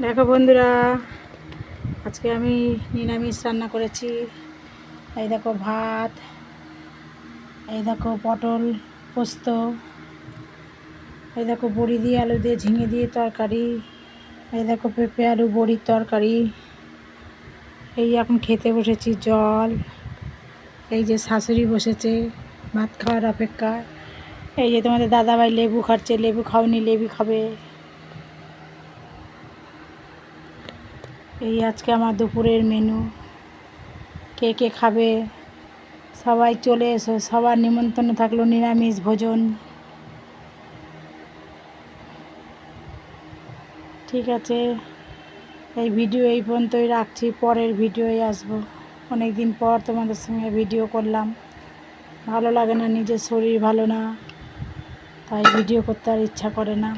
দেখো বন্ধুরা, আজকে আমি নিরামিষ রান্না করেছি। এই দেখো ভাত, এই দেখো পটল পোস্ত, এই দেখো বড়ি দিয়ে আলু দিয়ে ঝিঙে দিয়ে তরকারি, এই দেখো পেঁপে আলু বড়ির তরকারি। এই এখন খেতে বসেছি জল। এই যে শাশুড়ি বসেছে ভাত খাওয়ার অপেক্ষায়। এই যে তোমাদের দাদাভাই লেবু খাচ্ছে, লেবু খাওনি, লেবু খাবে। এই আজকে আমার দুপুরের মেনু। কে কে খাবে সবাই চলে এসো, সবার নিমন্ত্রণ থাকলো নিরামিষ ভোজন। ঠিক আছে, এই ভিডিও এই পর্যন্তই রাখছি, পরের ভিডিওয় আসবো। অনেক দিন পর তোমাদের সঙ্গে ভিডিও করলাম, ভালো লাগে না, নিজের শরীর ভালো না, তাই ভিডিও করতে আর ইচ্ছা করে না।